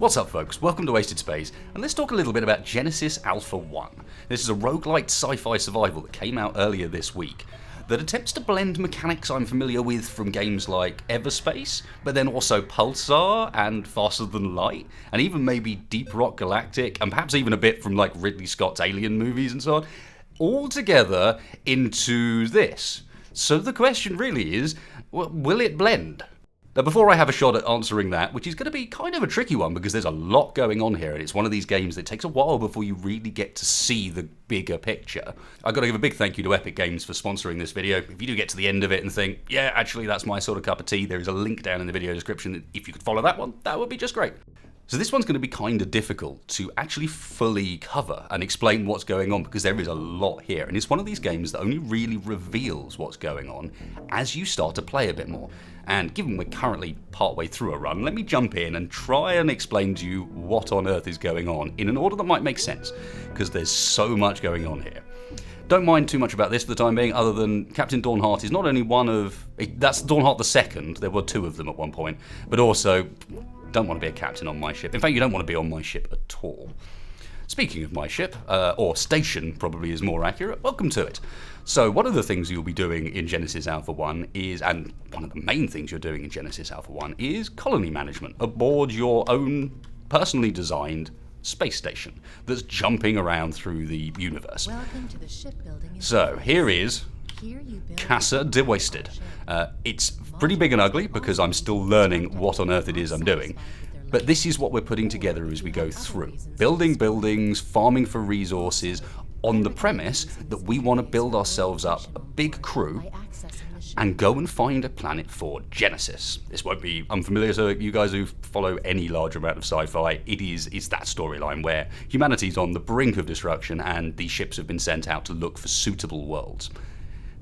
What's up, folks? Welcome to Wasted Space, and let's talk a little bit about Genesis Alpha 1. This is a rogue-lite sci-fi survival that came out earlier this week that attempts to blend mechanics I'm familiar with from games like Everspace, but then also Pulsar and Faster Than Light, and even maybe Deep Rock Galactic, and perhaps even a bit from like Ridley Scott's Alien movies and so on, all together into this. So the question really is, will it blend? Now, before I have a shot at answering that, which is going to be kind of a tricky one because there's a lot going on here, and it's one of these games that takes a while before you really get to see the bigger picture. I've got to give a big thank you to Epic Games for sponsoring this video. If you do get to the end of it and think, yeah, actually that's my sort of cup of tea, there is a link down in the video description. If you could follow that one, that would be just great. So this one's going to be kind of difficult to actually fully cover and explain what's going on because there is a lot here, and it's one of these games that only really reveals what's going on as you start to play a bit more. And given we're currently partway through a run, let me jump in and try and explain to you what on earth is going on in an order that might make sense, because there's so much going on here. Don't mind too much about this for the time being, other than Captain Dawnheart is not only one of... That's Dawnheart the second, there were two of them at one point, but also don't want to be a captain on my ship. In fact, you don't want to be on my ship at all. Speaking of my ship, or station probably is more accurate, welcome to it. So one of the things you'll be doing in Genesis Alpha 1 is, and one of the main things you're doing in Genesis Alpha 1 is colony management aboard your own personally designed space station that's jumping around through the universe. Welcome to the shipbuilding. So here is Casa de Wasted. It's pretty big and ugly because I'm still learning what on earth it is I'm doing. But this is what we're putting together as we go through. Building buildings, farming for resources, on the premise that we want to build ourselves up a big crew and go and find a planet for Genesis. This won't be unfamiliar to you guys who follow any large amount of sci-fi. It's that storyline where humanity's on the brink of destruction and these ships have been sent out to look for suitable worlds.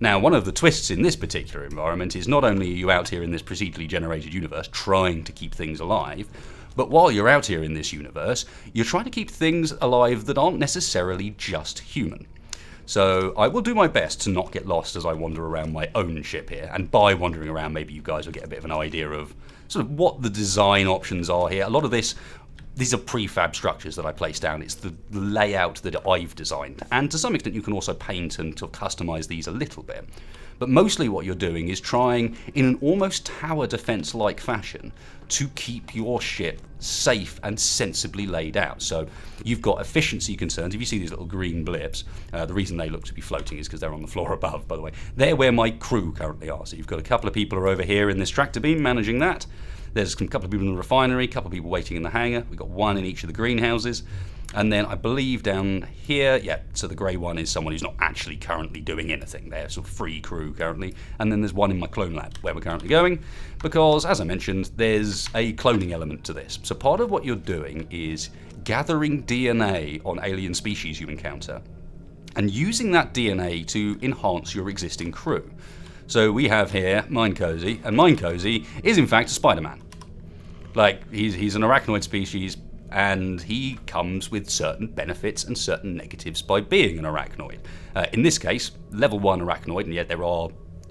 Now, one of the twists in this particular environment is not only are you out here in this procedurally generated universe trying to keep things alive, but while you're out here in this universe, you're trying to keep things alive that aren't necessarily just human. So I will do my best to not get lost as I wander around my own ship here, and by wandering around maybe you guys will get a bit of an idea of sort of what the design options are here. A lot of these are prefab structures that I place down. It's the layout that I've designed, and to some extent you can also paint and sort of customize these a little bit. But mostly what you're doing is trying, in an almost tower defense-like fashion, to keep your ship safe and sensibly laid out. So you've got efficiency concerns. If you see these little green blips, the reason they look to be floating is because they're on the floor above, by the way. They're where my crew currently are. So you've got a couple of people who are over here in this tractor beam managing that. There's a couple of people in the refinery, a couple of people waiting in the hangar. We've got one in each of the greenhouses. And then I believe down here, yeah, so the grey one is someone who's not actually currently doing anything. They're sort of free crew currently. And then there's one in my clone lab where we're currently going, because as I mentioned, there's a cloning element to this. So part of what you're doing is gathering DNA on alien species you encounter and using that DNA to enhance your existing crew. So we have here Mind Cozy, and Mind Cozy is in fact a Spider-Man. Like, he's an arachnoid species, and he comes with certain benefits and certain negatives by being an arachnoid. In this case, level 1 arachnoid, and yet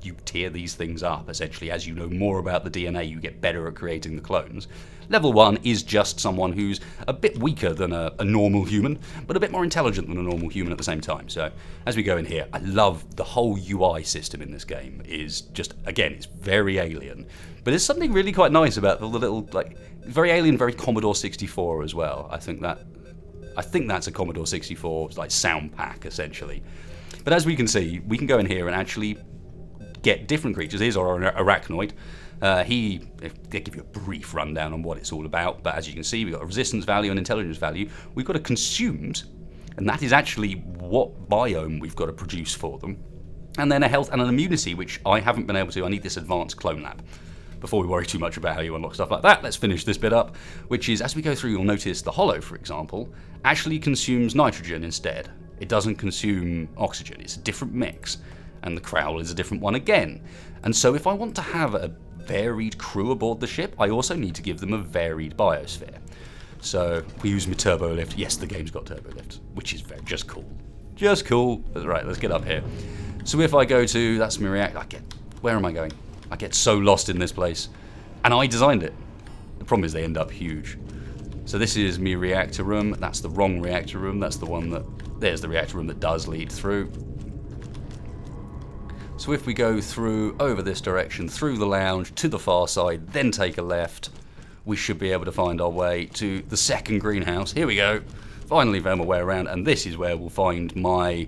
you tier these things up, essentially. As you know more about the DNA, you get better at creating the clones. Level 1 is just someone who's a bit weaker than a normal human, but a bit more intelligent than a normal human at the same time. So as we go in here, I love the whole UI system in this game. Is just, again, it's very alien. But there's something really quite nice about all the little, like, very alien, very Commodore 64 as well. I think that's a Commodore 64 like sound pack, essentially. But as we can see, we can go in here and actually get different creatures. Here's our arachnoid. They give you a brief rundown on what it's all about, but as you can see, we've got a resistance value and intelligence value. We've got a consumed, and that is actually what biome we've got to produce for them. And then a health and an immunity, which I haven't been able to. I need this advanced clone lab. Before we worry too much about how you unlock stuff like that, let's finish this bit up, which is, as we go through, you'll notice the Hollow, for example, actually consumes nitrogen instead. It doesn't consume oxygen. It's a different mix. And the Crowl is a different one again. And so if I want to have a varied crew aboard the ship, I also need to give them a varied biosphere. So we use my turbo lift. Yes, the game's got turbo lift, which is just cool. Just cool. Right, let's get up here. So if I go to, that's my react, where am I going? I get so lost in this place. And I designed it. The problem is they end up huge. So this is my reactor room. That's the wrong reactor room. That's the one that... There's the reactor room that does lead through. So if we go through, over this direction, through the lounge, to the far side, then take a left, we should be able to find our way to the second greenhouse. Here we go. Finally found my way around, and this is where we'll find my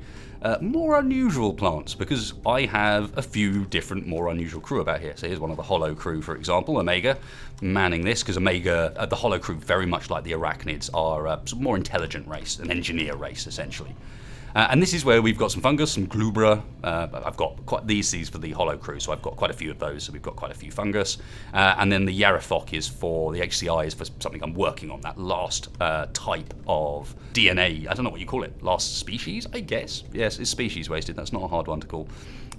more unusual plants, because I have a few different more unusual crew about here. So here's one of the Hollow crew, for example, Omega, manning this, because Omega, the Hollow crew, very much like the Arachnids, are a more intelligent race, an engineer race, essentially. And this is where we've got some fungus, some glubra. I've got quite these for the Hollow crew, so I've got quite a few of those. So we've got quite a few fungus. And then the Yarrathok is for, the HCI is for something I'm working on, that last type of DNA. I don't know what you call it. Last species, I guess. Yes, it's species wasted. That's not a hard one to call.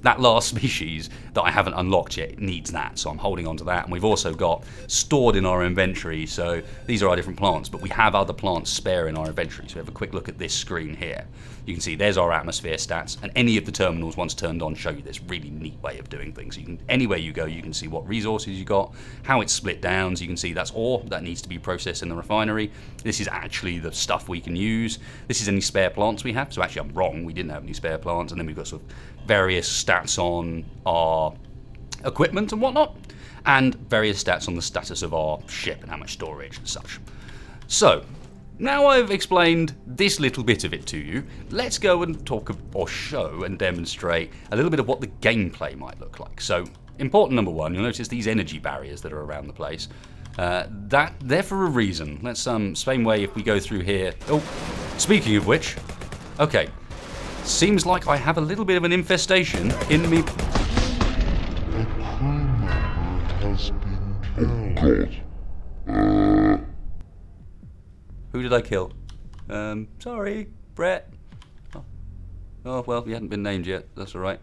That last species that I haven't unlocked yet needs that, so I'm holding on to that. And we've also got stored in our inventory, so these are our different plants, but we have other plants spare in our inventory. So we have a quick look at this screen here. You can see there's our atmosphere stats, and any of the terminals once turned on show you this really neat way of doing things. You can, anywhere you go, you can see what resources you got, how it's split down, so you can see that's ore that needs to be processed in the refinery. This is actually the stuff we can use. This is any spare plants we have, so actually I'm wrong, we didn't have any spare plants, and then we've got sort of various stats on our equipment and whatnot, and various stats on the status of our ship and how much storage and such. So, now I've explained this little bit of it to you, let's go and talk or show and demonstrate a little bit of what the gameplay might look like. So, important number one, you'll notice these energy barriers that are around the place. They're for a reason. Let's same way if we go through here. Oh, speaking of which, okay. Seems like I have a little bit of an infestation in me. A crew member has been killed. Who did I kill? Sorry, Brett. Oh, well, you hadn't been named yet. That's all right.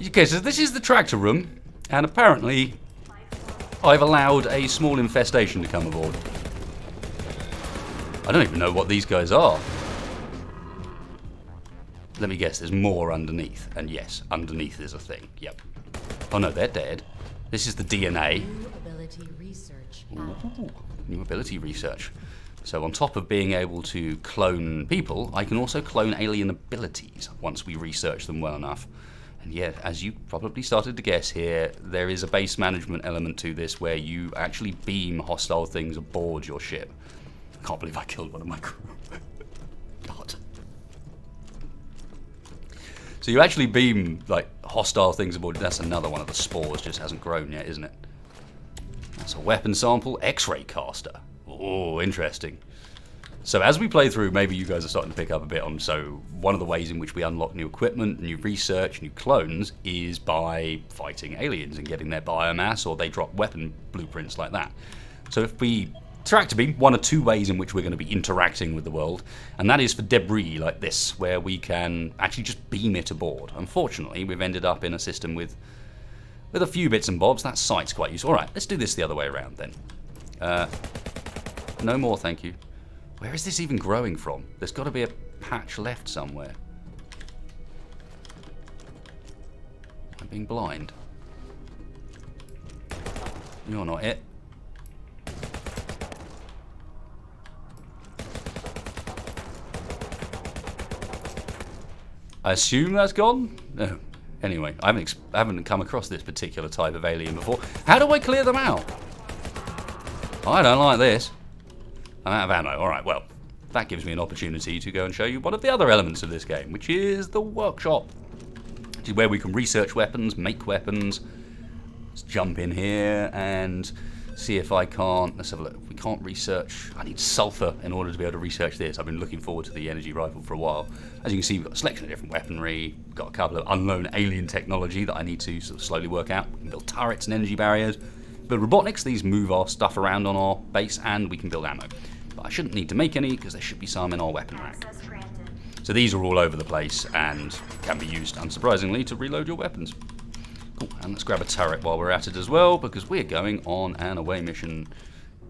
Okay, so this is the tractor room, and apparently I've allowed a small infestation to come aboard. I don't even know what these guys are. Let me guess, there's more underneath. And yes, underneath is a thing. Yep. Oh no, they're dead. This is the DNA. New ability research. Ooh, new ability research. So on top of being able to clone people, I can also clone alien abilities once we research them well enough. And yeah, as you probably started to guess here, there is a base management element to this where you actually beam hostile things aboard your ship. I can't believe I killed one of my crew. God. So you actually beam like hostile things aboard. That's another one of the spores, just hasn't grown yet, isn't it? That's a weapon sample, X-ray caster. Oh, interesting. So as we play through, maybe you guys are starting to pick up a bit on, so one of the ways in which we unlock new equipment, new research, new clones is by fighting aliens and getting their biomass, or they drop weapon blueprints like that. So if we tractor beam, one of two ways in which we're going to be interacting with the world, and that is for debris like this, where we can actually just beam it aboard. Unfortunately, we've ended up in a system with a few bits and bobs. That site's quite useful. Alright, let's do this the other way around then. No more, thank you. Where is this even growing from? There's got to be a patch left somewhere. I'm being blind. You're not it. I assume that's gone? No. Anyway, I haven't come across this particular type of alien before. How do I clear them out? I don't like this. I'm out of ammo. Alright, well, that gives me an opportunity to go and show you one of the other elements of this game, which is the workshop. Which is where we can research weapons, make weapons. Let's jump in here and see if I can't... Let's have a look. If we can't research... I need sulfur in order to be able to research this. I've been looking forward to the energy rifle for a while. As you can see, we've got a selection of different weaponry. We've got a couple of unknown alien technology that I need to sort of slowly work out. We can build turrets and energy barriers. Build robotics. These move our stuff around on our base, and we can build ammo. But I shouldn't need to make any because there should be some in our weapon rack. So these are all over the place and can be used, unsurprisingly, to reload your weapons. Cool, and let's grab a turret while we're at it as well, because we're going on an away mission.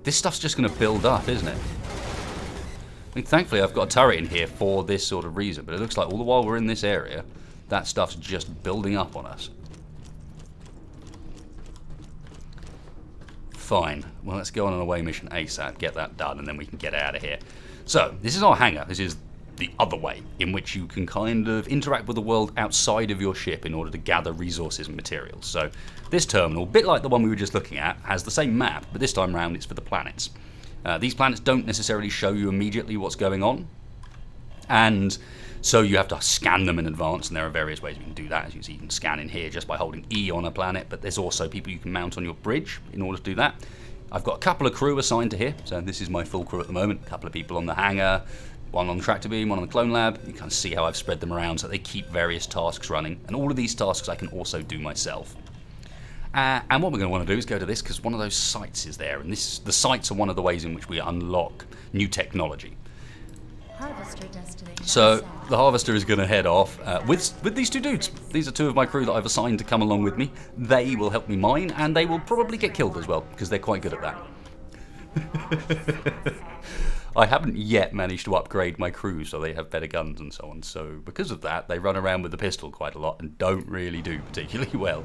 This stuff's just going to build up, isn't it? I mean, thankfully I've got a turret in here for this sort of reason, but it looks like all the while we're in this area, that stuff's just building up on us. Fine. Well, let's go on an away mission ASAP, get that done, and then we can get out of here. So, this is our hangar. This is the other way, in which you can kind of interact with the world outside of your ship in order to gather resources and materials. So, this terminal, a bit like the one we were just looking at, has the same map, but this time around it's for the planets. These planets don't necessarily show you immediately what's going on, and so you have to scan them in advance, and there are various ways you can do that. As you can see, you can scan in here just by holding E on a planet, but there's also people you can mount on your bridge in order to do that. I've got a couple of crew assigned to here, so this is my full crew at the moment. A couple of people on the hangar, one on the tractor beam, one on the clone lab. You can see how I've spread them around so they keep various tasks running, and all of these tasks I can also do myself. And what we're going to want to do is go to this, because one of those sites is there, and the sites are one of the ways in which we unlock new technology. Harvester destination. So the harvester is going to head off with these two dudes. These are two of my crew that I've assigned to come along with me. They will help me mine, and they will probably get killed as well, because they're quite good at that. I haven't yet managed to upgrade my crew so they have better guns and so on. So because of that, they run around with the pistol quite a lot and don't really do particularly well.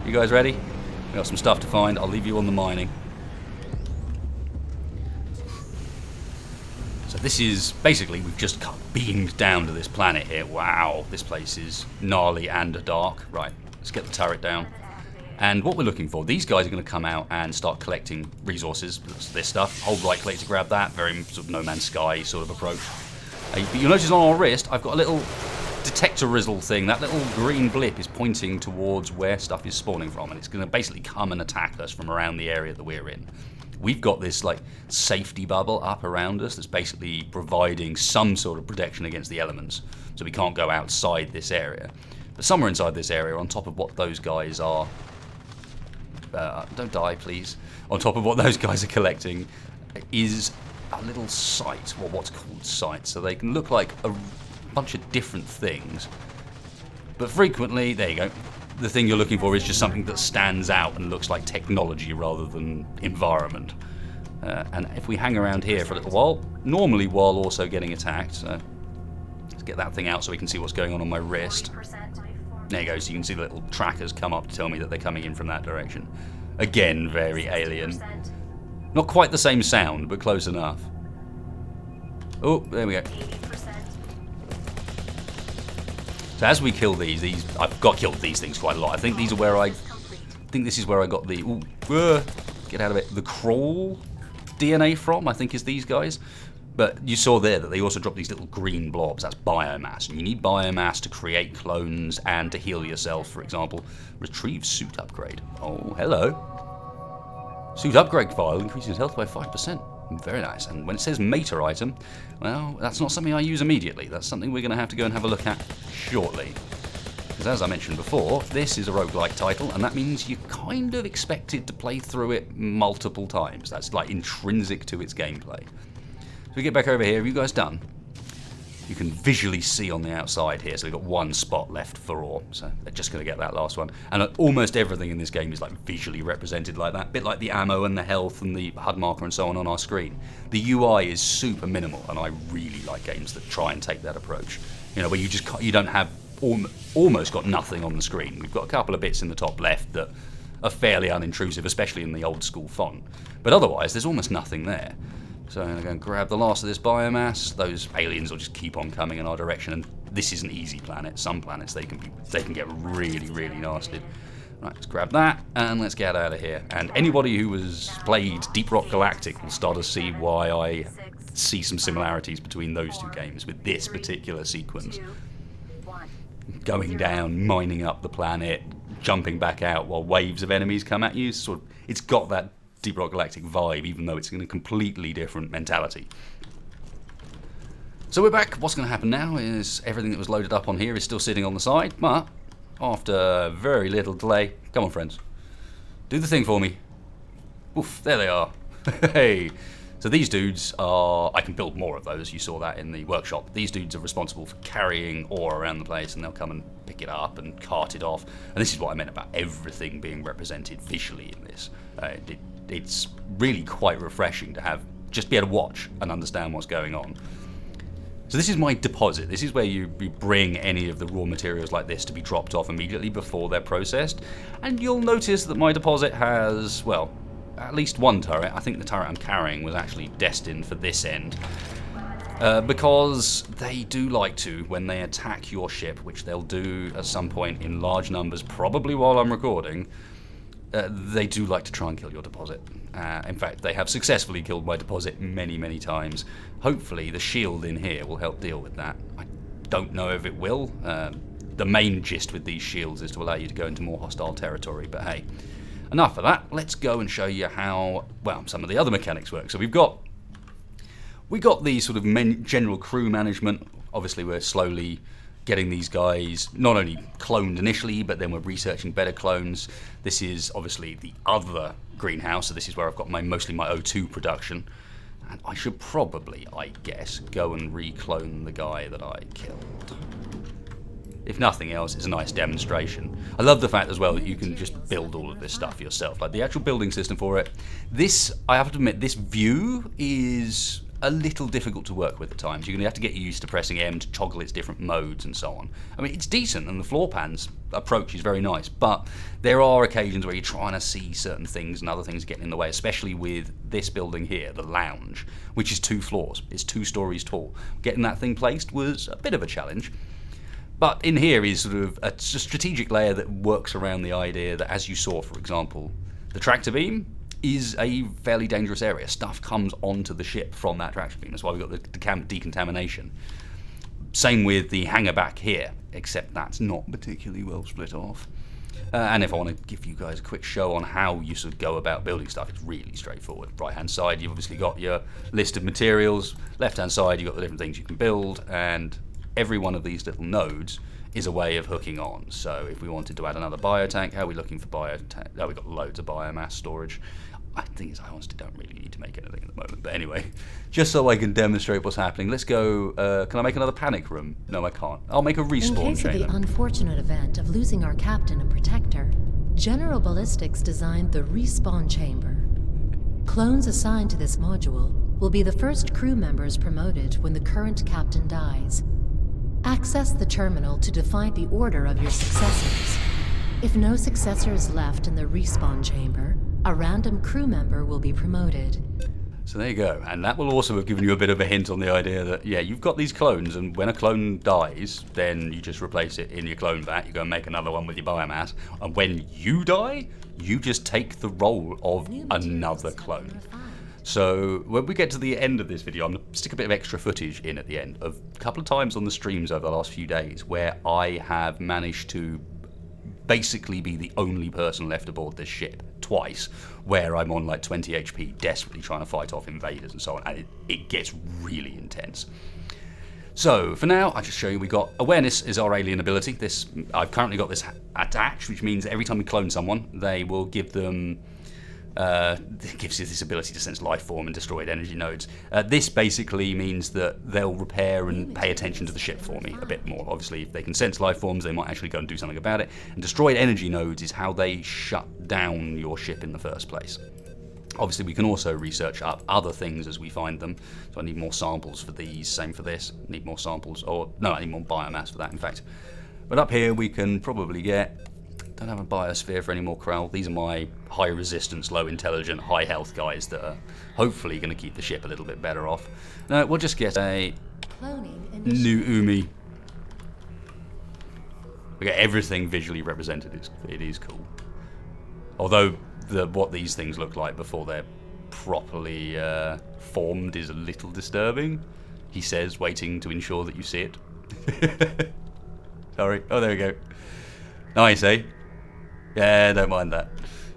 You guys ready? We got some stuff to find. I'll leave you on the mining. So this is basically, we've just beamed down to this planet here. Wow, this place is gnarly and dark. Right, let's get the turret down. And what we're looking for, these guys are going to come out and start collecting resources. This stuff. Hold right click to grab that. Very sort of No Man's Sky sort of approach. You'll notice on our wrist, I've got a little detector rizzle thing. That little green blip is pointing towards where stuff is spawning from, and it's going to basically come and attack us from around the area that we're in. We've got this like safety bubble up around us that's basically providing some sort of protection against the elements, so we can't go outside this area. But somewhere inside this area, on top of what those guys are, don't die please, on top of what those guys are collecting is a little site, or what's called sites. So they can look like a bunch of different things, but frequently, there you go, the thing you're looking for is just something that stands out and looks like technology rather than environment. And if we hang around here for a little while, normally while also getting attacked, so let's get that thing out so we can see what's going on my wrist. There you go, so you can see the little trackers come up to tell me that they're coming in from that direction. Again, very alien. Not quite the same sound, but close enough. Oh, there we go. So as we kill these I've got killed these things quite a lot. I think these are where this is where I got the get out of it, the crawl DNA from, I think is these guys. But you saw there that they also drop these little green blobs. That's biomass, and you need biomass to create clones and to heal yourself. For example, retrieve suit upgrade. Oh, hello. Suit upgrade file increases health by 5%. Very nice. And when it says meta item, well, that's not something I use immediately. That's something we're going to have to go and have a look at shortly. Because as I mentioned before, this is a roguelike title, and that means you're kind of expected to play through it multiple times. That's like intrinsic to its gameplay. So we get back over here. Have you guys done? You can visually see on the outside here, so we've got one spot left for ore, so they're just going to get that last one. And almost everything in this game is like visually represented like that, a bit like the ammo and the health and the HUD marker and so on our screen. The UI is super minimal, and I really like games that try and take that approach. You know, where you don't have almost got nothing on the screen. We've got a couple of bits in the top left that are fairly unintrusive, especially in the old school font. But otherwise, there's almost nothing there. So I'm going to go and grab the last of this biomass. Those aliens will just keep on coming in our direction, and this is an easy planet. Some planets they can get really, really nasty. Right, let's grab that and let's get out of here. And anybody who has played Deep Rock Galactic will start to see why I see some similarities between those two games with this particular sequence. Going down, mining up the planet, jumping back out while waves of enemies come at you. It's got that Deep Rock Galactic vibe, even though it's in a completely different mentality. So we're back. What's going to happen now is everything that was loaded up on here is still sitting on the side, but after very little delay, come on friends, do the thing for me. Oof, there they are. Hey. So these dudes are, I can build more of those, you saw that in the workshop. These dudes are responsible for carrying ore around the place, and they'll come and pick it up and cart it off. And this is what I meant about everything being represented visually in this. It's really quite refreshing to just be able to watch and understand what's going on. So this is my deposit. This is where you bring any of the raw materials like this to be dropped off immediately before they're processed. And you'll notice that my deposit has, well, at least one turret. I think the turret I'm carrying was actually destined for this end. Because they do like to, when they attack your ship, which they'll do at some point in large numbers, probably while I'm recording, they do like to try and kill your deposit. In fact, they have successfully killed my deposit many, many times. Hopefully the shield in here will help deal with that. I don't know if it will. The main gist with these shields is to allow you to go into more hostile territory, but hey, enough of that. Let's go and show you how, well, some of the other mechanics work. So we got the sort of general crew management. Obviously, we're slowly getting these guys not only cloned initially, but then we're researching better clones. This is obviously the other greenhouse, so this is where I've got mostly my O2 production. And I should probably, I guess, go and re-clone the guy that I killed. If nothing else, it's a nice demonstration. I love the fact as well that you can just build all of this stuff yourself. Like the actual building system for it. This, I have to admit, this view is a little difficult to work with at times. You're going to have to get used to pressing M to toggle its different modes and so on. I mean, it's decent and the floor plan's approach is very nice, but there are occasions where you're trying to see certain things and other things getting in the way, especially with this building here, the lounge, which is 2 floors. It's 2 stories tall. Getting that thing placed was a bit of a challenge. But in here is sort of a strategic layer that works around the idea that, as you saw, for example, the tractor beam is a fairly dangerous area. Stuff comes onto the ship from that tractor beam. That's why we've got the decontamination. Same with the hangar back here, except that's not particularly well split off. And if I want to give you guys a quick show on how you sort of go about building stuff, it's really straightforward. Right hand side, you've obviously got your list of materials. Left hand side, you've got the different things you can build, and every one of these little nodes is a way of hooking on. So if we wanted to add another biotank, how are we looking for biotank? Oh, we've got loads of biomass storage. I think I honestly don't really need to make anything at the moment. But anyway, just so I can demonstrate what's happening, let's go. Can I make another panic room? No, I can't. I'll make a respawn In case chamber. of the unfortunate event of losing our captain and protector, General Ballistics designed the respawn chamber. Clones assigned to this module will be the first crew members promoted when the current captain dies. Access the terminal to define the order of your successors. If no successor is left in the respawn chamber, a random crew member will be promoted. So there you go, and that will also have given you a bit of a hint on the idea that, yeah, you've got these clones, and when a clone dies, then you just replace it in your clone vat, you go and make another one with your biomass, and when you die, you just take the role of another clone. So when we get to the end of this video, I'm going to stick a bit of extra footage in at the end of a couple of times on the streams over the last few days where I have managed to basically be the only person left aboard this ship twice, where I'm on like 20 HP desperately trying to fight off invaders and so on, and it gets really intense. So for now, I'll just show you we got awareness is our alien ability. I've currently got this attached, which means every time we clone someone, they will give them it gives you this ability to sense life form and destroyed energy nodes. This basically means that they'll repair and pay attention to the ship for me a bit more. Obviously, if they can sense life forms, they might actually go and do something about it. And destroyed energy nodes is how they shut down your ship in the first place. Obviously, we can also research up other things as we find them. So I need more samples for these, same for this. Need more samples, I need more biomass for that, in fact. But up here, we can probably get... Don't have a biosphere for any more corral. These are my high resistance, low intelligent, high health guys that are hopefully going to keep the ship a little bit better off. No, we'll just get a new Umi. We get everything visually represented. It is cool. Although what these things look like before they're properly formed is a little disturbing. He says, waiting to ensure that you see it. Sorry. Oh, there we go. Nice, eh? Yeah, don't mind that.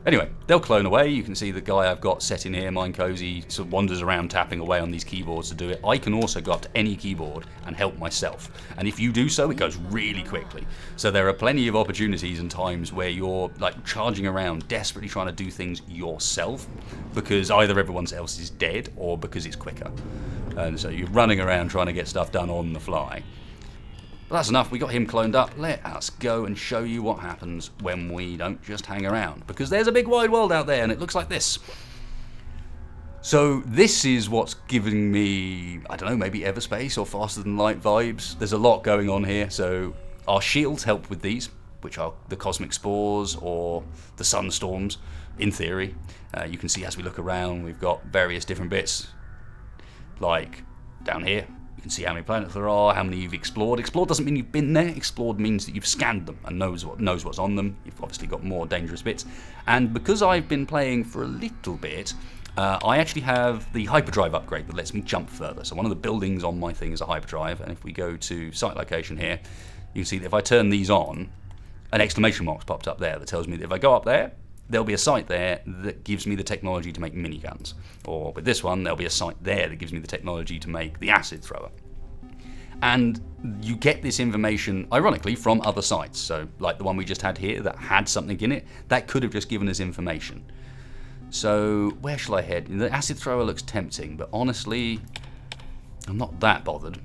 Anyway, they'll clone away. You can see the guy I've got set in here, Mine Cozy, sort of wanders around tapping away on these keyboards to do it. I can also go up to any keyboard and help myself. And if you do so, it goes really quickly. So there are plenty of opportunities and times where you're like charging around, desperately trying to do things yourself, because either everyone else is dead or because it's quicker. And so you're running around trying to get stuff done on the fly. But that's enough, we got him cloned up. Let us go and show you what happens when we don't just hang around. Because there's a big wide world out there and it looks like this. So this is what's giving me, I don't know, maybe Everspace or Faster Than Light vibes. There's a lot going on here. So our shields help with these, which are the cosmic spores or the sunstorms. in theory. You can see as we look around, we've got various different bits. Like down here, you can see how many planets there are, how many you've explored. Explored doesn't mean you've been there. Explored means that you've scanned them and knows what's on them. You've obviously got more dangerous bits. And because I've been playing for a little bit, I actually have the hyperdrive upgrade that lets me jump further. So one of the buildings on my thing is a hyperdrive, and if we go to site location here, you can see that if I turn these on, an exclamation mark's popped up there that tells me that if I go up there, there'll be a site there that gives me the technology to make miniguns. Or with this one, there'll be a site there that gives me the technology to make the acid thrower. And you get this information, ironically, from other sites. So like the one we just had here that had something in it, that could have just given us information. So where shall I head? The acid thrower looks tempting, but honestly, I'm not that bothered.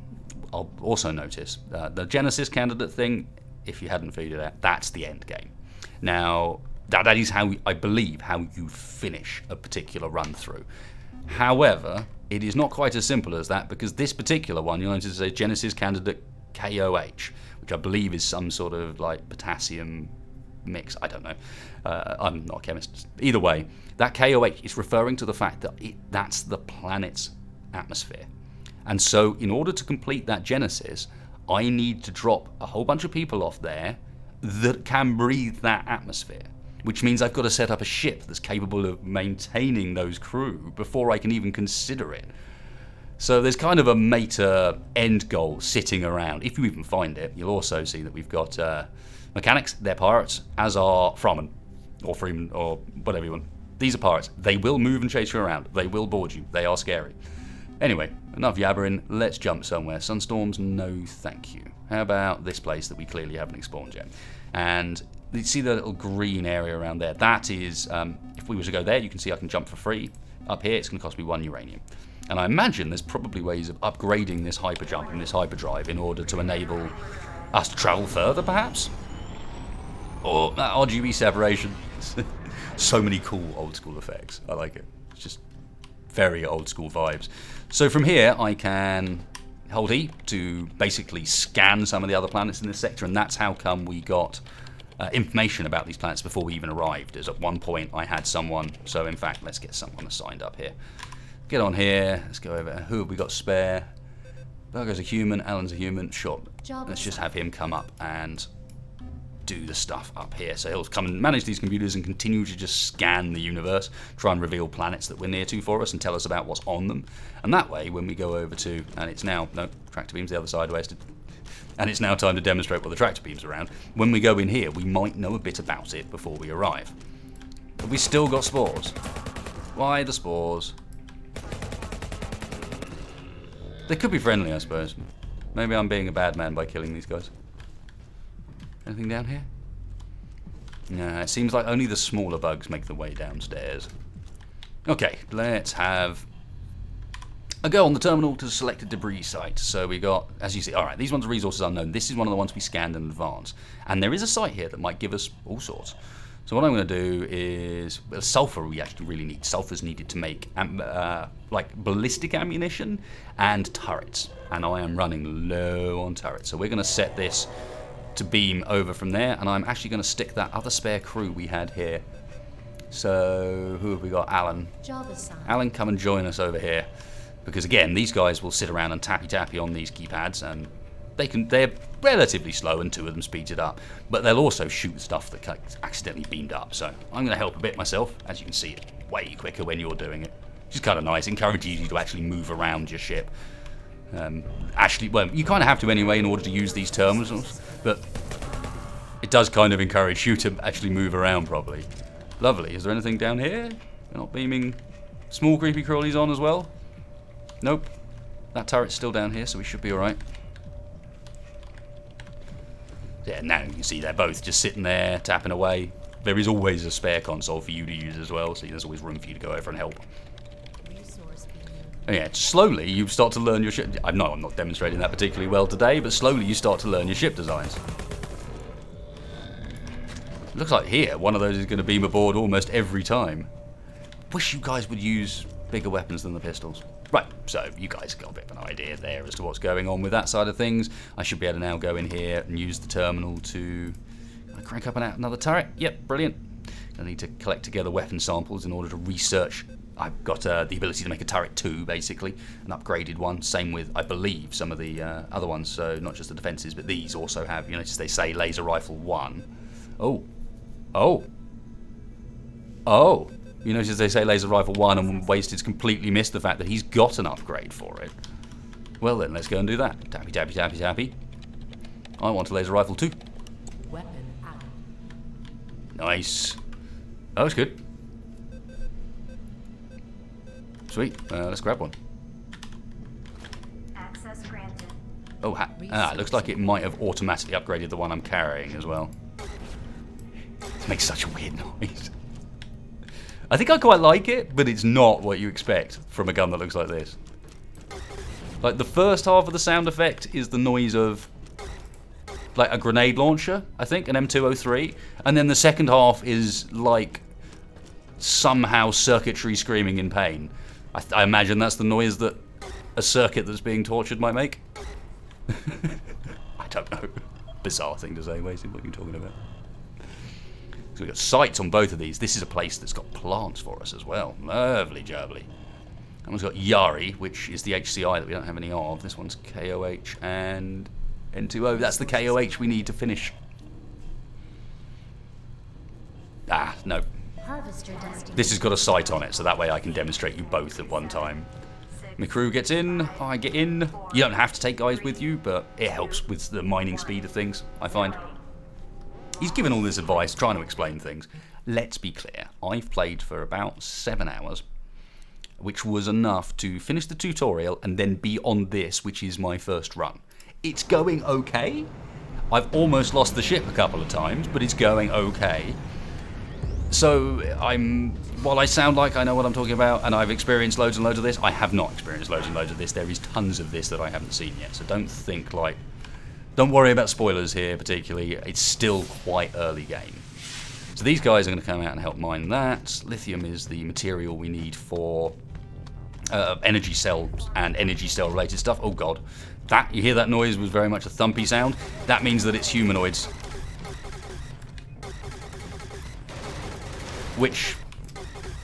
I'll also notice the Genesis candidate thing, if you hadn't figured it out, that's the end game. Now, that is how, I believe, how you finish a particular run through. However, it is not quite as simple as that, because this particular one, you'll notice it says Genesis candidate KOH, which I believe is some sort of like potassium mix. I don't know. I'm not a chemist. Either way, that KOH is referring to the fact that that's the planet's atmosphere. And so in order to complete that Genesis, I need to drop a whole bunch of people off there that can breathe that atmosphere, which means I've got to set up a ship that's capable of maintaining those crew before I can even consider it. So there's kind of a meta end goal sitting around. If you even find it, you'll also see that we've got mechanics, they're pirates, as are Freeman, or whatever you want. These are pirates. They will move and chase you around. They will board you. They are scary. Anyway, enough yabbering. Let's jump somewhere. Sunstorms, no thank you. How about this place that we clearly haven't explored yet? And you see the little green area around there? That is, if we were to go there, you can see I can jump for free. Up here, it's going to cost me 1 uranium. And I imagine there's probably ways of upgrading this hyper jump and this hyperdrive in order to enable us to travel further, perhaps? Or RGB separation. So many cool old school effects. I like it. It's just very old school vibes. So from here, I can hold E to basically scan some of the other planets in this sector, and that's how come we got information about these planets before we even arrived. As at one point I had someone, so in fact let's get someone assigned up here. Get on here, let's go over. Who have we got spare? Burger's a human, Alan's a human, sure. Let's just have him come up and do the stuff up here. So he'll come and manage these computers and continue to just scan the universe, try and reveal planets that we're near to for us and tell us about what's on them. And that way, when we go over to, and it's now, no, tractor beam's the other side wasted. And it's now time to demonstrate what the tractor beam's around. When we go in here, we might know a bit about it before we arrive. But we still got spores. Why the spores? They could be friendly, I suppose. Maybe I'm being a bad man by killing these guys. Anything down here? No, it seems like only the smaller bugs make their way downstairs. Okay, let's have a go on the terminal to select a debris site. So we got, as you see, alright, these ones are resources unknown. This is one of the ones we scanned in advance. And there is a site here that might give us all sorts. So what I'm going to do is, well, sulfur we actually really need. Sulfur's needed to make like ballistic ammunition and turrets. And I am running low on turrets. So we're going to set this to beam over from there, and I'm actually going to stick that other spare crew we had here. So who have we got? Alan. Alan, come and join us over here, because again, these guys will sit around and tappy on these keypads, and they're relatively slow, and 2 of them speeds it up, but they'll also shoot stuff that accidentally beamed up. So I'm going to help a bit myself. As you can see, it's way quicker when you're doing it, which is kind of nice. It encourages you to actually move around your ship. Actually, well, you kind of have to anyway in order to use these terminals, but it does kind of encourage you to actually move around properly. Lovely. Is there anything down here? We're not beaming small creepy crawlies on as well? Nope. That turret's still down here, so we should be alright. Yeah, now you can see they're both just sitting there, tapping away. There is always a spare console for you to use as well, so there's always room for you to go over and help. And yeah, slowly you start to learn your ship. I'm not demonstrating that particularly well today, but slowly you start to learn your ship designs. Looks like here, one of those is going to beam aboard almost every time. Wish you guys would use bigger weapons than the pistols. Right, so you guys got a bit of an idea there as to what's going on with that side of things. I should be able to now go in here and use the terminal to crank up another turret. Yep, brilliant. I need to collect together weapon samples in order to research. I've got the ability to make a turret 2, basically, an upgraded one. Same with, I believe, some of the other ones, so not just the defenses, but these also have, you know, just they say laser rifle 1. Oh. Oh. Oh. You notice they say laser rifle 1 and Wasted's completely missed the fact that he's got an upgrade for it. Well then, let's go and do that. Tappy, tappy, tappy, tappy. I want a laser rifle 2. Weapon out. Nice. That was good. Sweet. Let's grab one. Access granted. Oh, it looks like it might have automatically upgraded the one I'm carrying as well. It makes such a weird noise. I think I quite like it, but it's not what you expect from a gun that looks like this. Like, the first half of the sound effect is the noise of, like, a grenade launcher, I think, an M203. And then the second half is, like, somehow circuitry screaming in pain. I imagine that's the noise that a circuit that's being tortured might make. I don't know. Bizarre thing to say, Wasted. What are you talking about? So we've got sights on both of these. This is a place that's got plants for us as well. Lovely jubbly. That one's got Yari, which is the HCI that we don't have any of. This one's KOH and N2O. That's the KOH we need to finish. Ah, no. Harvest your destiny. This has got a sight on it, so that way I can demonstrate you both at one time. My crew gets in, I get in. You don't have to take guys with you, but it helps with the mining speed of things, I find. He's given all this advice, trying to explain things. Let's be clear, I've played for about 7 hours, which was enough to finish the tutorial and then be on this, which is my first run. It's going okay. I've almost lost the ship a couple of times, but it's going okay. So while I sound like I know what I'm talking about and I've experienced loads and loads of this, I have not experienced loads and loads of this. There is tons of this that I haven't seen yet. So don't worry about spoilers here particularly. It's still quite early game. So these guys are going to come out and help mine that. Lithium is the material we need for energy cells and energy cell related stuff. Oh god. You hear that noise was very much a thumpy sound. That means that it's humanoids. Which,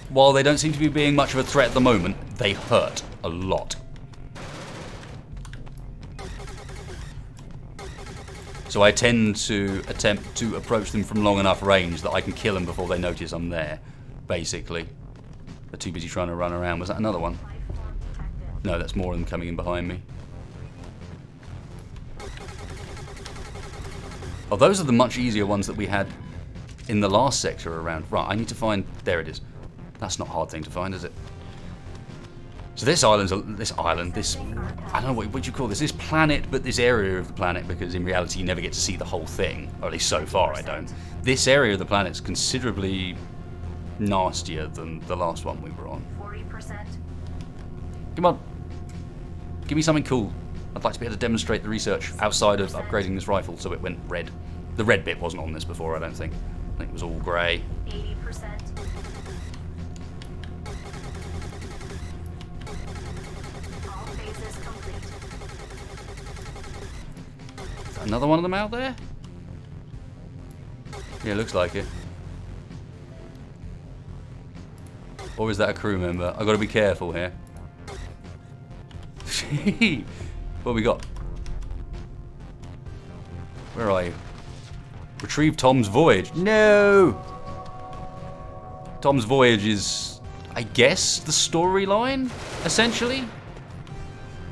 while they don't seem to be being much of a threat at the moment, they hurt a lot. So I tend to attempt to approach them from long enough range that I can kill them before they notice I'm there, basically. They're too busy trying to run around. Was that another one? No, that's more of them coming in behind me. Oh, those are the much easier ones that we had in the last sector around. Right, I need to find... There it is. That's not a hard thing to find, is it? So this island's... I don't know, what do you call this? This planet, but this area of the planet, because in reality you never get to see the whole thing. Or at least so far I don't. This area of the planet's considerably nastier than the last one we were on. 40%. Come on. Give me something cool. I'd like to be able to demonstrate the research outside of upgrading this rifle so it went red. The red bit wasn't on this before, I don't think. I think it was all grey. 80%. All phases complete. Is that another one of them out there? Yeah, looks like it. Or is that a crew member? I've got to be careful here. What have we got? Where are you? Retrieve Tom's voyage. No! Tom's voyage is, I guess, the storyline, essentially.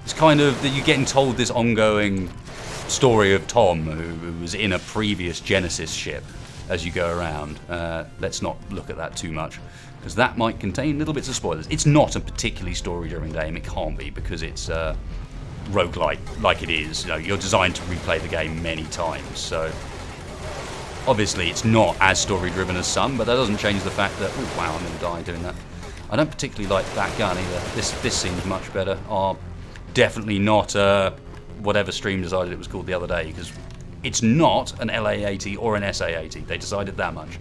It's kind of that you're getting told this ongoing story of Tom, who was in a previous Genesis ship, as you go around. Let's not look at that too much, because that might contain little bits of spoilers. It's not a particularly story-driven game. It can't be, because it's rogue-lite, like it is. You know, you're designed to replay the game many times, so obviously it's not as story-driven as some, but that doesn't change the fact that, oh wow, I'm going to die doing that. I don't particularly like that gun either. This seems much better. Definitely not whatever stream decided it was called the other day, because it's not an LA-80 or an SA-80. They decided that much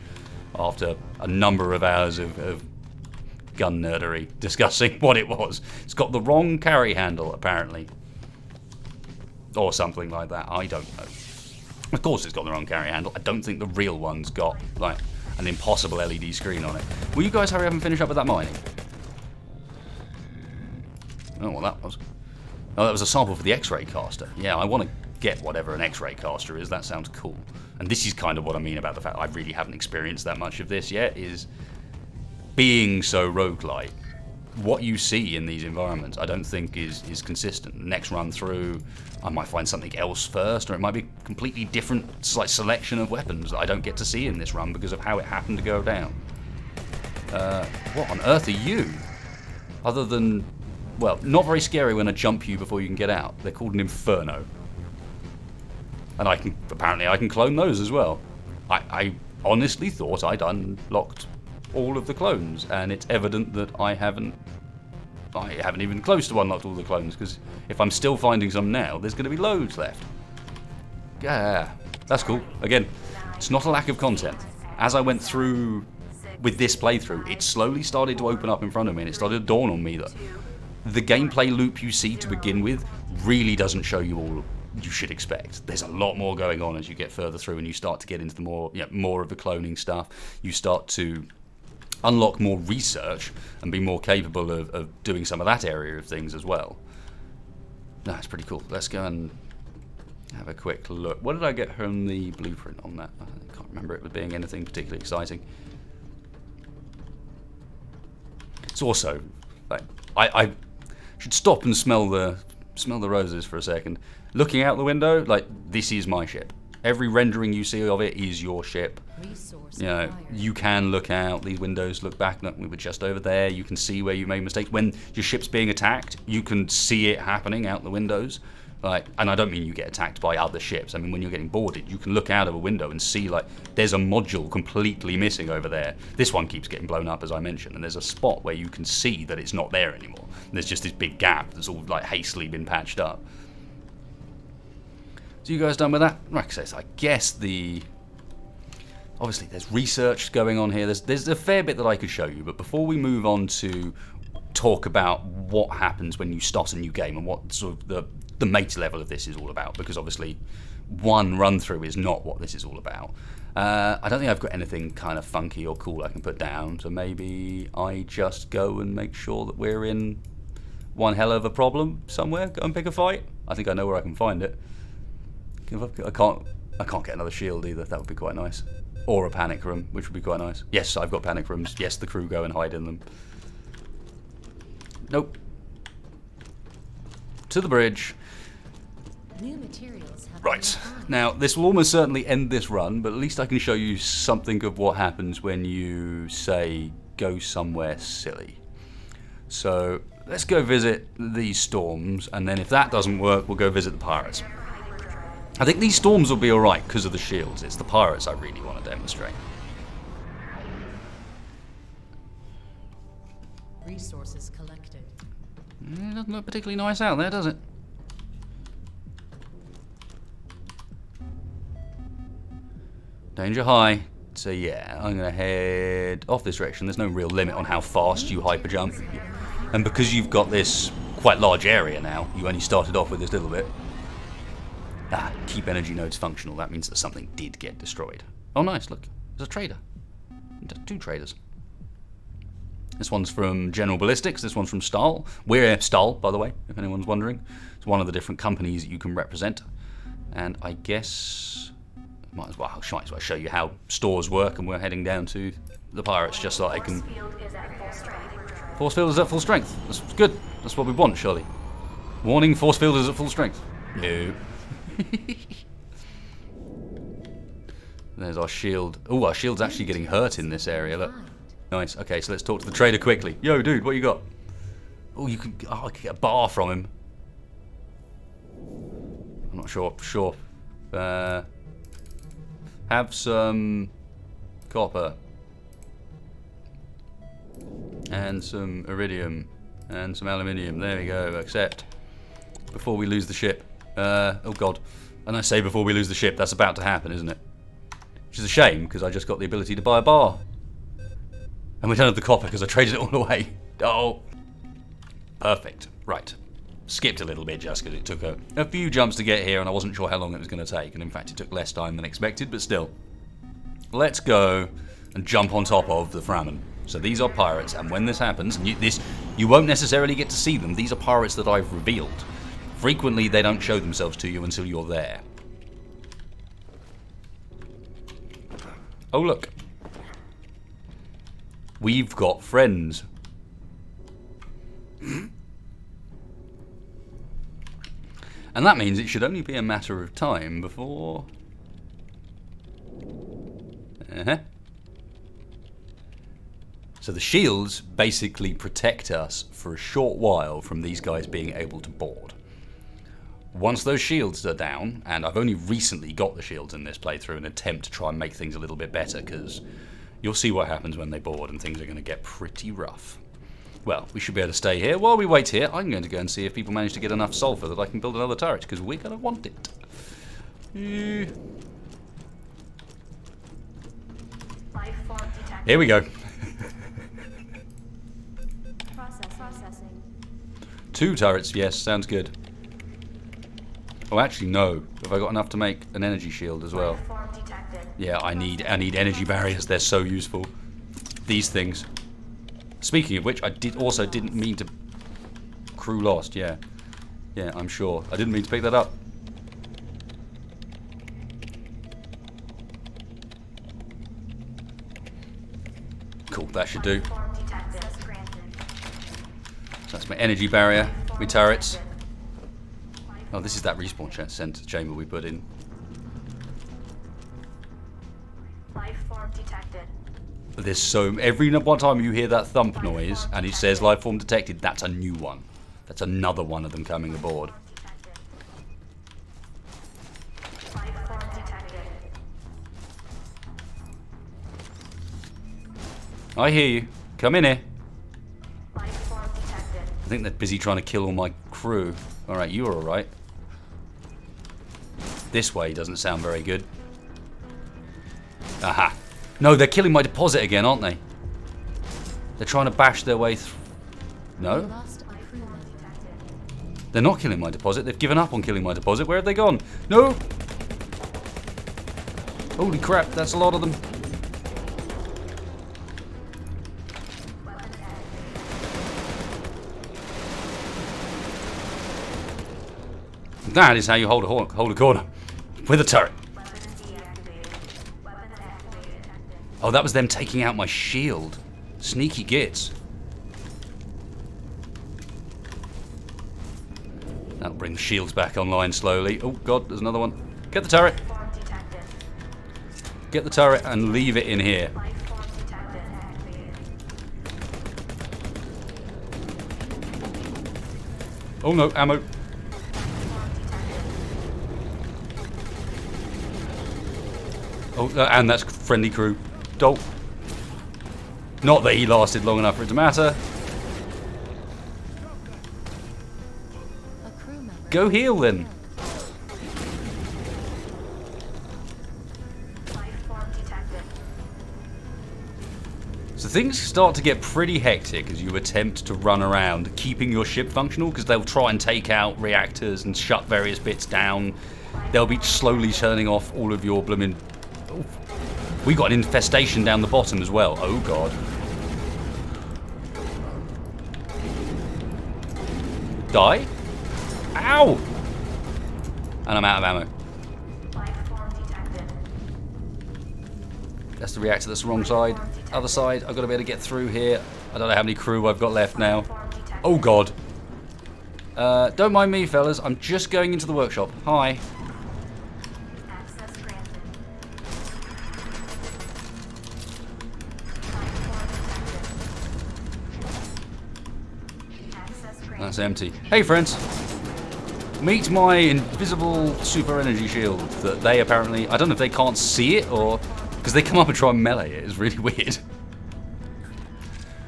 after a number of hours of gun nerdery discussing what it was. It's got the wrong carry handle, apparently. Or something like that. I don't know. Of course it's got the wrong carry handle. I don't think the real one's got, like, an impossible LED screen on it. Will you guys hurry up and finish up with that mining? Oh, well, that was... Oh, that was a sample for the X-ray caster. Yeah, I want to get whatever an X-ray caster is. That sounds cool. And this is kind of what I mean about the fact I really haven't experienced that much of this yet, is being so roguelite. What you see in these environments, I don't think is consistent. Next run through, I might find something else first, or it might be a completely different selection of weapons that I don't get to see in this run because of how it happened to go down. What on earth are you? Other than, well, not very scary when I jump you before you can get out. They're called an Inferno. And apparently I can clone those as well. I honestly thought I'd unlocked all of the clones, and it's evident that I haven't even close to unlocked all the clones, because if I'm still finding some now, there's going to be loads left. Yeah, that's cool. Again, it's not a lack of content. As I went through with this playthrough, it slowly started to open up in front of me, and it started to dawn on me that the gameplay loop you see to begin with really doesn't show you all you should expect. There's a lot more going on as you get further through, and you start to get into the more of the cloning stuff. You start to unlock more research and be more capable of doing some of that area of things as well. That's pretty cool. Let's go and have a quick look. What did I get from the blueprint on that? I can't remember it being anything particularly exciting. It's also, like, I should stop and smell the roses for a second. Looking out the window, like, this is my ship. Every rendering you see of it is your ship. You know, you can look out these windows, look back. Look, we were just over there. You can see where you made mistakes. When your ship's being attacked, you can see it happening out the windows. Like, and I don't mean you get attacked by other ships. I mean, when you're getting boarded, you can look out of a window and see, like, there's a module completely missing over there. This one keeps getting blown up, as I mentioned, and there's a spot where you can see that it's not there anymore. There's just this big gap that's all, like, hastily been patched up. So you guys done with that? Like I say, I guess obviously there's research going on here. There's a fair bit that I could show you, but before we move on to talk about what happens when you start a new game and what sort of the meta level of this is all about, because obviously one run through is not what this is all about. I don't think I've got anything kind of funky or cool I can put down, so maybe I just go and make sure that we're in one hell of a problem somewhere. Go and pick a fight. I think I know where I can find it. I can't get another shield either. That would be quite nice. Or a panic room, which would be quite nice. Yes, I've got panic rooms. Yes, the crew go and hide in them. Nope. To the bridge. New materials have Right. Now, this will almost certainly end this run, but at least I can show you something of what happens when you, say, go somewhere silly. So, let's go visit these storms, and then if that doesn't work, we'll go visit the pirates. I think these storms will be alright because of the shields. It's the pirates I really want to demonstrate. Resources collected. It doesn't look particularly nice out there, does it? Danger high. So yeah, I'm going to head off this direction. There's no real limit on how fast you hyper jump. And because you've got this quite large area now, you only started off with this little bit. Keep energy nodes functional. That means that something did get destroyed. Oh, nice. Look, there's a trader. Two traders. This one's from General Ballistics. This one's from Stahl. We're Stahl, by the way, if anyone's wondering. It's one of the different companies that you can represent. And I guess might as well show you how stores work. And we're heading down to the pirates just so I can. Force field is at full strength. That's good. That's what we want, surely. Warning: force field is at full strength. No. There's our shield. Oh, our shield's actually getting hurt in this area. Look, nice. Okay, so let's talk to the trader quickly. Yo, dude, what you got? Oh, you can. Oh, I can get a bar from him. I'm not sure. Sure. Have some copper and some iridium and some aluminium. There we go. Accept. Before we lose the ship. Oh god. And I say before we lose the ship, that's about to happen, isn't it? Which is a shame, because I just got the ability to buy a bar. And we don't have the copper, because I traded it all away. Oh. Perfect. Right. Skipped a little bit just because it took a few jumps to get here, and I wasn't sure how long it was going to take. And in fact, it took less time than expected, but still. Let's go and jump on top of the Fremen. So these are pirates, and when this happens, and you won't necessarily get to see them. These are pirates that I've revealed. Frequently, they don't show themselves to you until you're there. Oh, look. We've got friends. And that means it should only be a matter of time before... So the shields basically protect us for a short while from these guys being able to board. Once those shields are down, and I've only recently got the shields in this playthrough in an attempt to try and make things a little bit better, because you'll see what happens when they board and things are going to get pretty rough. Well, we should be able to stay here. While we wait here, I'm going to go and see if people manage to get enough sulfur that I can build another turret, because we're going to want it. Life form detected. Here we go. Processing. 2 turrets, yes, sounds good. Oh, actually, no. Have I got enough to make an energy shield as well? Life form detected. Yeah, I need energy barriers. They're so useful. These things. Speaking of which, I didn't mean to... Crew lost, yeah. Yeah, I'm sure. I didn't mean to pick that up. Cool, that should do. Life form detected. Access granted. That's my energy barrier, my turrets. Oh, this is that respawn center chamber we put in. Life form detected. There's so... Every one time you hear that thump noise and it says life form detected, that's a new one. That's another one of them coming aboard. Detected. Life form detected. I hear you. Come in here. Life form detected. I think they're busy trying to kill all my crew. Alright, you're alright. This way doesn't sound very good. Aha. No, they're killing my deposit again, aren't they? They're trying to bash their way through. We No? lost a crew member. They're not killing my deposit. They've given up on killing my deposit. Where have they gone? No! Holy crap, that's a lot of them. That is how you hold a corner. With a turret. Weapon deactivated. Weapon activated. Oh, that was them taking out my shield. Sneaky gits. That'll bring the shields back online slowly. Oh god, there's another one. Get the turret. Form detected. Get the turret and leave it in here. Life form detected. Activated. Oh no, ammo. Form detected. Oh, and that's friendly crew. Dolt. Not that he lasted long enough for it to matter. A crew member. Go heal then. Life form detected. So things start to get pretty hectic as you attempt to run around, keeping your ship functional, because they'll try and take out reactors and shut various bits down. They'll be slowly turning off all of your blooming... Oh. We got an infestation down the bottom as well. Oh god. Die? Ow! And I'm out of ammo. Life form detected. That's the reactor that's the wrong side. Other side, I've got to be able to get through here. I don't know how many crew I've got left now. Form detected. Oh god. Don't mind me, fellas. I'm just going into the workshop. Hi. Access granted. Life form detected. Access granted. That's empty. Hey, friends. Meet my invisible super energy shield that they apparently... I don't know if they can't see it or... Because they come up and try and melee it. It's really weird.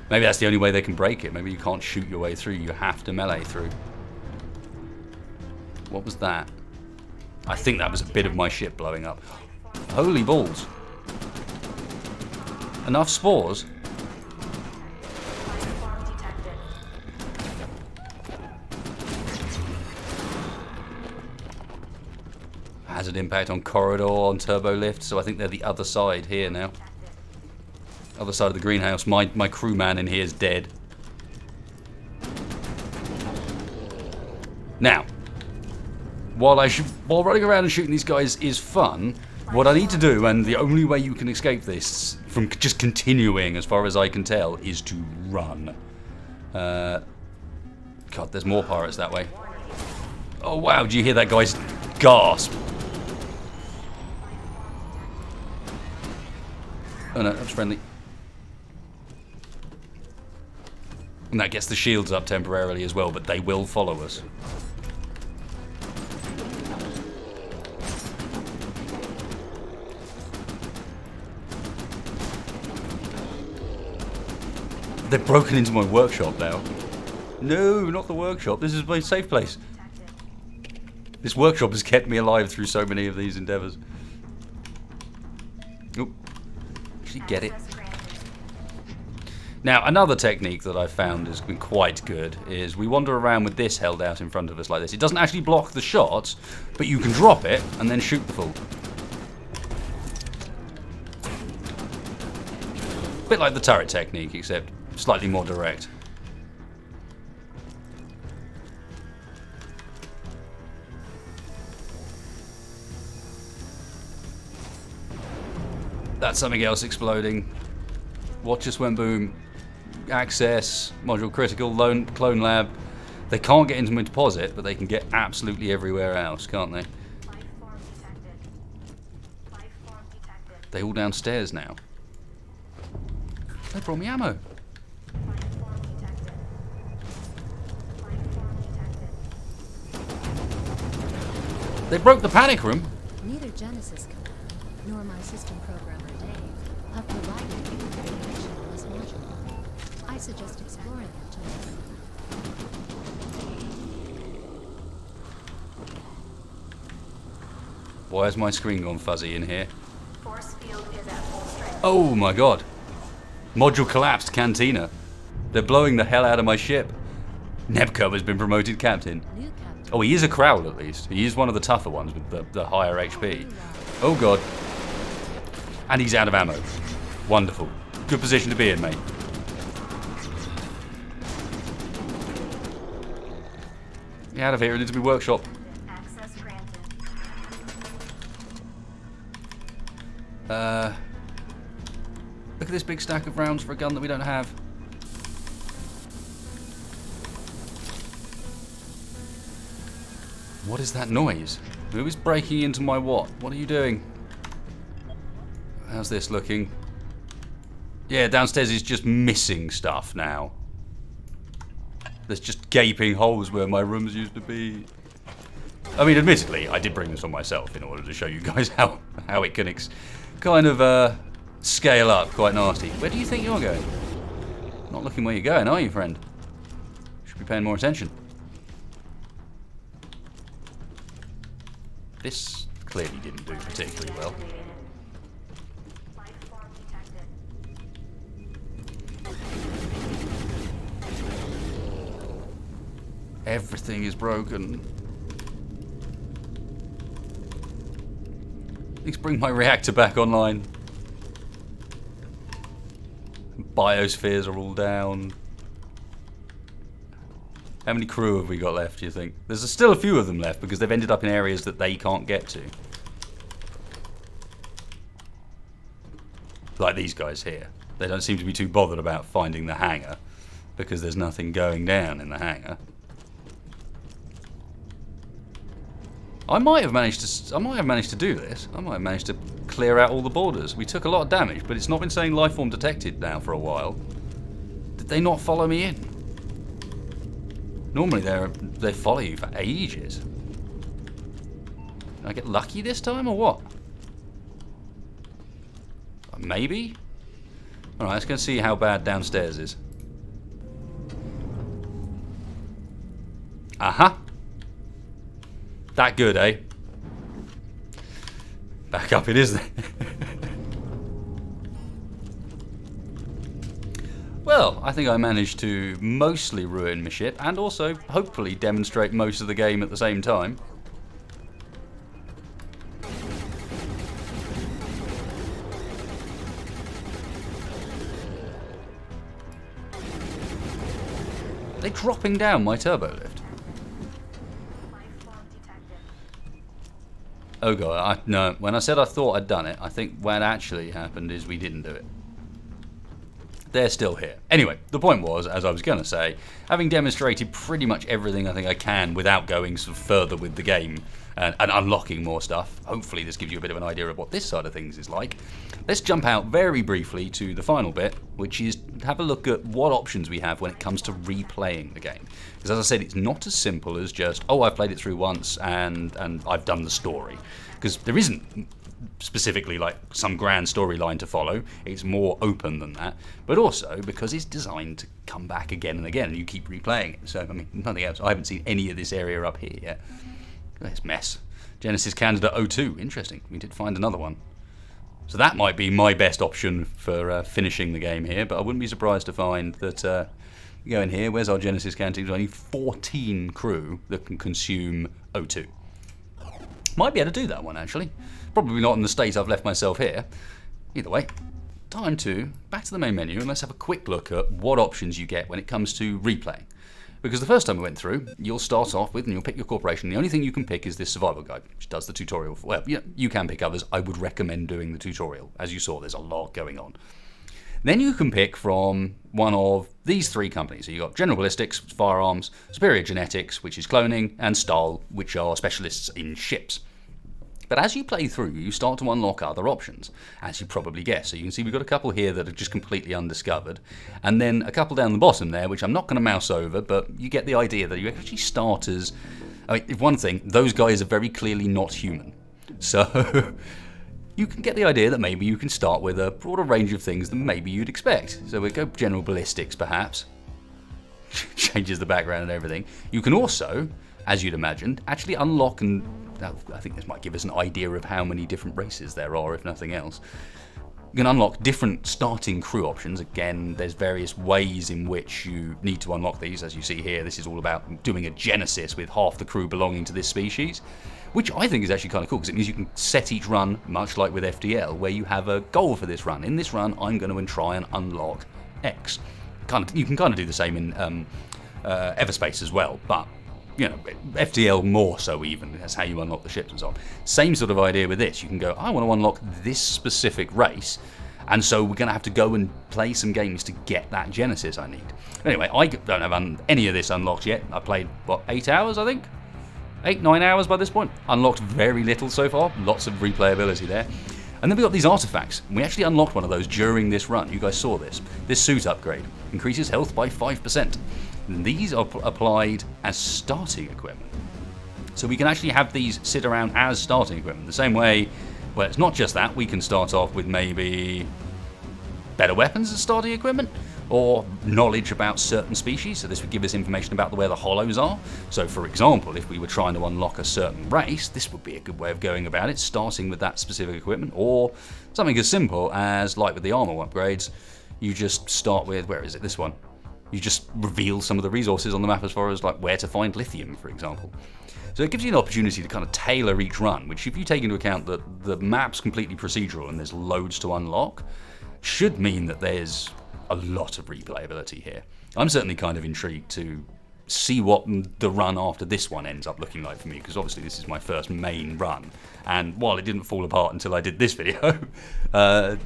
Maybe that's the only way they can break it. Maybe you can't shoot your way through. You have to melee through. What was that? I think that was a bit of my ship blowing up. Holy balls. Enough spores? Life form detected. Hazard impact on corridor, on turbo lift, so I think they're the other side here now. Other side of the greenhouse. My crewman in here is dead. Now, while running around and shooting these guys is fun, what I need to do, and the only way you can escape this from just continuing, as far as I can tell, is to run. God, there's more pirates that way. Oh wow, did you hear that guy's gasp? Oh no, that's friendly. And that gets the shields up temporarily as well, but they will follow us. They've broken into my workshop now. No, not the workshop. This is my safe place. This workshop has kept me alive through so many of these endeavors. Oop. Actually get it. Now, another technique that I've found has been quite good is we wander around with this held out in front of us like this. It doesn't actually block the shots, but you can drop it and then shoot the fool. A bit like the turret technique, except slightly more direct. That's something else exploding. Watch just went boom. Access, module critical, clone lab. They can't get into my deposit, but they can get absolutely everywhere else, can't they? They all downstairs now. They brought me ammo. They broke the panic room. Neither Genesis Command nor my system programmer Dave have provided any information on this module. I suggest exploring it to learn. Why has my screen gone fuzzy in here? Force field is at full strength. Oh my god. Module collapsed, Cantina. They're blowing the hell out of my ship. Nebco has been promoted captain. New captain. Oh, he is a Crowl at least. He is one of the tougher ones with the higher HP. Oh god. And he's out of ammo. Wonderful. Good position to be in, mate. Get out of here, it needs to be workshop. Access granted. Look at this big stack of rounds for a gun that we don't have. What is that noise? Who is breaking into my what? What are you doing? How's this looking? Yeah, downstairs is just missing stuff now. There's just gaping holes where my rooms used to be. I mean, admittedly, I did bring this on myself in order to show you guys how it can kind of scale up quite nasty. Where do you think you're going? Not looking where you're going, are you, friend? Should be paying more attention. This clearly didn't do particularly well. Life form detected. Everything is broken. Let's bring my reactor back online. Biospheres are all down. How many crew have we got left, do you think? There's still a few of them left because they've ended up in areas that they can't get to. Like these guys here. They don't seem to be too bothered about finding the hangar because there's nothing going down in the hangar. I might have managed to do this. I might have managed to clear out all the borders. We took a lot of damage, but it's not been saying life form detected now for a while. Did they not follow me in? Normally they follow you for ages. Did I get lucky this time or what? Maybe? Alright, let's go see how bad downstairs is. Aha! That good, eh? Back up it is then. Well, I think I managed to mostly ruin my ship and also hopefully demonstrate most of the game at the same time. they dropping down my turbo lift? Life form detected. Oh god, no. When I said I thought I'd done it, I think what actually happened is we didn't do it. They're still here. Anyway, the point was, as I was going to say, having demonstrated pretty much everything I think I can without going sort of further with the game and unlocking more stuff, hopefully this gives you a bit of an idea of what this side of things is like. Let's jump out very briefly to the final bit, which is have a look at what options we have when it comes to replaying the game. Because as I said, it's not as simple as just, oh, I've played it through once and I've done the story. Because there isn't specifically like some grand storyline to follow. It's more open than that, but also because it's designed to come back again and again and you keep replaying it. So I mean, nothing else. I haven't seen any of this area up here yet. This mess. Genesis Candidate 02. Interesting. We did find another one. So that might be my best option for finishing the game here, but I wouldn't be surprised to find that you go in here, where's our Genesis Candidate? There's only 14 crew that can consume O2. Might be able to do that one actually. Probably not in the state I've left myself here. Either way, time to back to the main menu and let's have a quick look at what options you get when it comes to replaying. Because the first time we went through, you'll start off with and you'll pick your corporation. The only thing you can pick is this survival guide, which does the tutorial. Well, you can pick others. I would recommend doing the tutorial. As you saw, there's a lot going on. Then you can pick from one of these three companies. So you've got General Ballistics, firearms, Superior Genetics, which is cloning, and Stahl, which are specialists in ships. But as you play through, you start to unlock other options, as you probably guess. So you can see we've got a couple here that are just completely undiscovered, and then a couple down the bottom there, which I'm not going to mouse over, but you get the idea that you actually start as... I mean, if one thing, those guys are very clearly not human. So you can get the idea that maybe you can start with a broader range of things than maybe you'd expect. So we go General Ballistics, perhaps. Changes the background and everything. You can also, as you'd imagine, actually unlock and... I think this might give us an idea of how many different races there are, if nothing else. You can unlock different starting crew options. Again, there's various ways in which you need to unlock these. As you see here, this is all about doing a genesis with half the crew belonging to this species, which I think is actually kind of cool because it means you can set each run, much like with FDL, where you have a goal for this run. In this run, I'm going to try and unlock X. You can kind of do the same in Everspace as well, but you know, FTL more so even. That's how you unlock the ships and so on. Same sort of idea with this. You can go, I want to unlock this specific race, and so we're going to have to go and play some games to get that Genesis I need. Anyway, I don't have any of this unlocked yet. I played, what, 8 hours, I think? 8, 9 hours by this point. Unlocked very little so far. Lots of replayability there. And then we got these artifacts. We actually unlocked one of those during this run. You guys saw this. This suit upgrade increases health by 5%. And these are applied as starting equipment. So we can actually have these sit around as starting equipment. The same way, well, it's not just that. We can start off with maybe better weapons as starting equipment, or knowledge about certain species. So this would give us information about where the hollows are. So for example, if we were trying to unlock a certain race, this would be a good way of going about it, starting with that specific equipment, or something as simple as, like with the armor upgrades, you just start with, where is it, this one? You just reveal some of the resources on the map as far as like where to find lithium, for example. So it gives you an opportunity to kind of tailor each run, which if you take into account that the map's completely procedural and there's loads to unlock, should mean that there's a lot of replayability here. I'm certainly kind of intrigued to see what the run after this one ends up looking like for me, because obviously this is my first main run, and while it didn't fall apart until I did this video,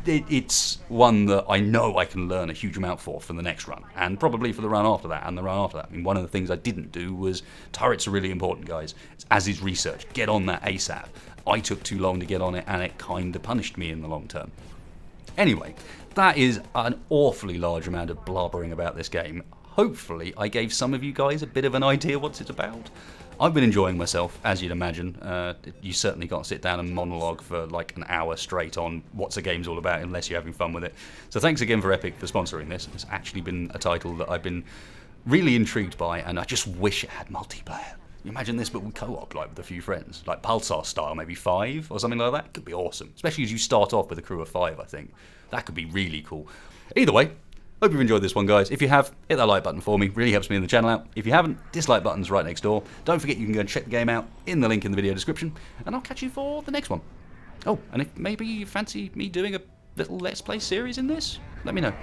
it's one that I know I can learn a huge amount for the next run, and probably for the run after that and the run after that. I mean, one of the things I didn't do was, turrets are really important, guys, as is research. Get on that ASAP. I took too long to get on it, and it kind of punished me in the long term. Anyway, that is an awfully large amount of blabbering about this game. Hopefully I gave some of you guys a bit of an idea what it's about. I've been enjoying myself, as you'd imagine. You certainly can't sit down and monologue for like an hour straight on what's a game's all about unless you're having fun with it. So thanks again for Epic for sponsoring this. It's actually been a title that I've been really intrigued by, and I just wish it had multiplayer. You imagine this but with co-op, like with a few friends, like Pulsar style, maybe 5 or something like that. It could be awesome, especially as you start off with a crew of 5, I think. That could be really cool. Either way, hope you've enjoyed this one, guys. If you have, hit that like button for me. Really helps me in the channel out. If you haven't, dislike button's right next door. Don't forget you can go and check the game out in the link in the video description, and I'll catch you for the next one. Oh, and if maybe you fancy me doing a little Let's Play series in this, let me know.